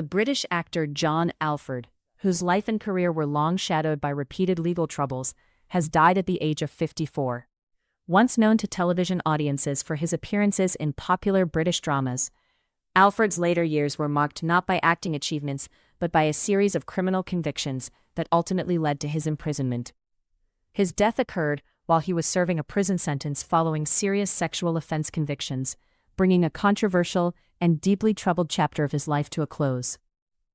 The British actor John Alford, whose life and career were long shadowed by repeated legal troubles, has died at the age of 54. Once known to television audiences for his appearances in popular British dramas, Alford's later years were marked not by acting achievements but by a series of criminal convictions that ultimately led to his imprisonment. His death occurred while he was serving a prison sentence following serious sexual offense convictions, bringing a controversial and deeply troubled chapter of his life to a close.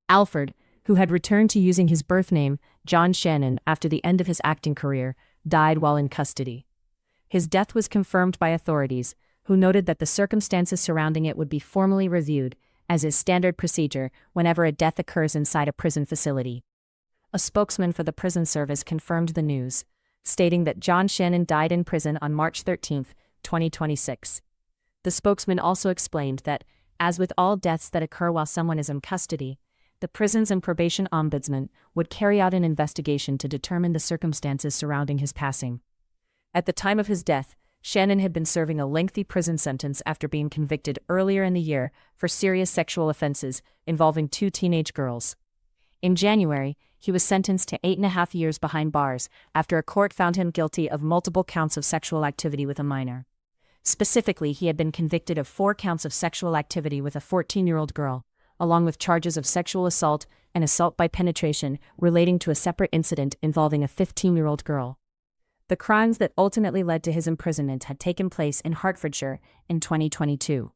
Alford, who had returned to using his birth name, John Shannon, after the end of his acting career, died while in custody. His death was confirmed by authorities, who noted that the circumstances surrounding it would be formally reviewed, as is standard procedure whenever a death occurs inside a prison facility. A spokesman for the prison service confirmed the news, stating that John Shannon died in prison on March 13, 2026. The spokesman also explained that, as with all deaths that occur while someone is in custody, the Prisons and Probation Ombudsman would carry out an investigation to determine the circumstances surrounding his passing. At the time of his death, Shannon had been serving a lengthy prison sentence after being convicted earlier in the year for serious sexual offenses involving 2 teenage girls. In January, he was sentenced to 8.5 years behind bars after a court found him guilty of multiple counts of sexual activity with a minor. Specifically, he had been convicted of 4 counts of sexual activity with a 14-year-old girl, along with charges of sexual assault and assault by penetration relating to a separate incident involving a 15-year-old girl. The crimes that ultimately led to his imprisonment had taken place in Hertfordshire in 2022.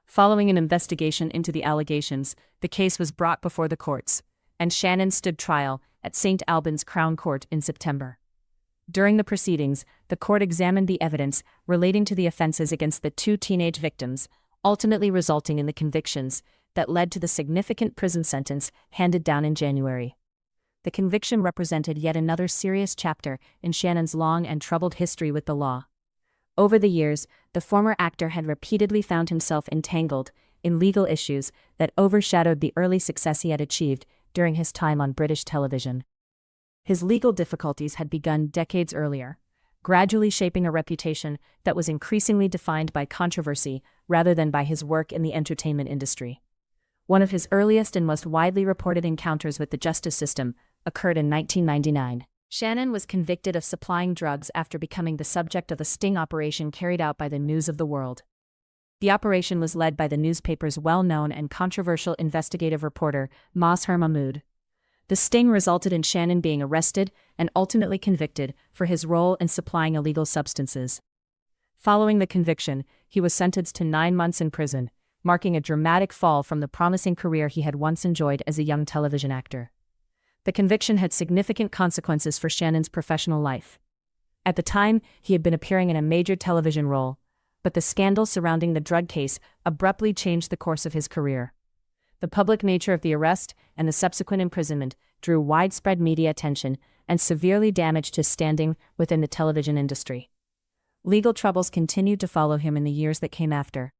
Following an investigation into the allegations, the case was brought before the courts, and Shannon stood trial at St. Albans Crown Court in September. During the proceedings, the court examined the evidence relating to the offenses against the 2 teenage victims, ultimately resulting in the convictions that led to the significant prison sentence handed down in January. The conviction represented yet another serious chapter in Shannon's long and troubled history with the law. Over the years, the former actor had repeatedly found himself entangled in legal issues that overshadowed the early success he had achieved during his time on British television. His legal difficulties had begun decades earlier, gradually shaping a reputation that was increasingly defined by controversy rather than by his work in the entertainment industry. One of his earliest and most widely reported encounters with the justice system occurred in 1999. Shannon was convicted of supplying drugs after becoming the subject of a sting operation carried out by the News of the World. The operation was led by the newspaper's well-known and controversial investigative reporter, Mazhar Mahmood. The sting resulted in Shannon being arrested and ultimately convicted for his role in supplying illegal substances. Following the conviction, he was sentenced to 9 months in prison, marking a dramatic fall from the promising career he had once enjoyed as a young television actor. The conviction had significant consequences for Shannon's professional life. At the time, he had been appearing in a major television role, but the scandal surrounding the drug case abruptly changed the course of his career. The public nature of the arrest and the subsequent imprisonment drew widespread media attention and severely damaged his standing within the television industry. Legal troubles continued to follow him in the years that came after.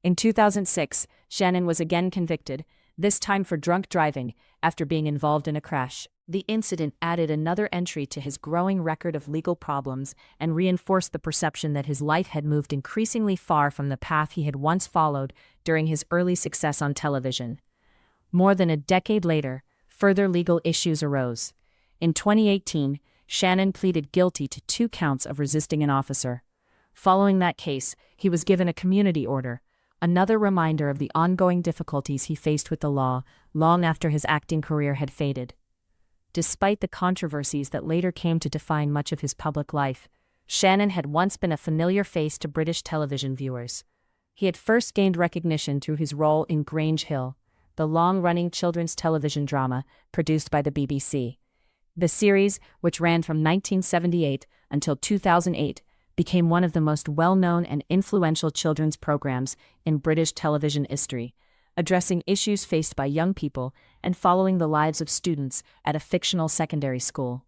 In 2006, Shannon was again convicted, this time for drunk driving, after being involved in a crash. The incident added another entry to his growing record of legal problems and reinforced the perception that his life had moved increasingly far from the path he had once followed during his early success on television. More than a decade later, further legal issues arose. In 2018, Shannon pleaded guilty to 2 counts of resisting an officer. Following that case, he was given a community order, another reminder of the ongoing difficulties he faced with the law long after his acting career had faded. Despite the controversies that later came to define much of his public life, Shannon had once been a familiar face to British television viewers. He had first gained recognition through his role in Grange Hill, the long-running children's television drama produced by the BBC. The series, which ran from 1978 until 2008, became one of the most well-known and influential children's programs in British television history, addressing issues faced by young people and following the lives of students at a fictional secondary school.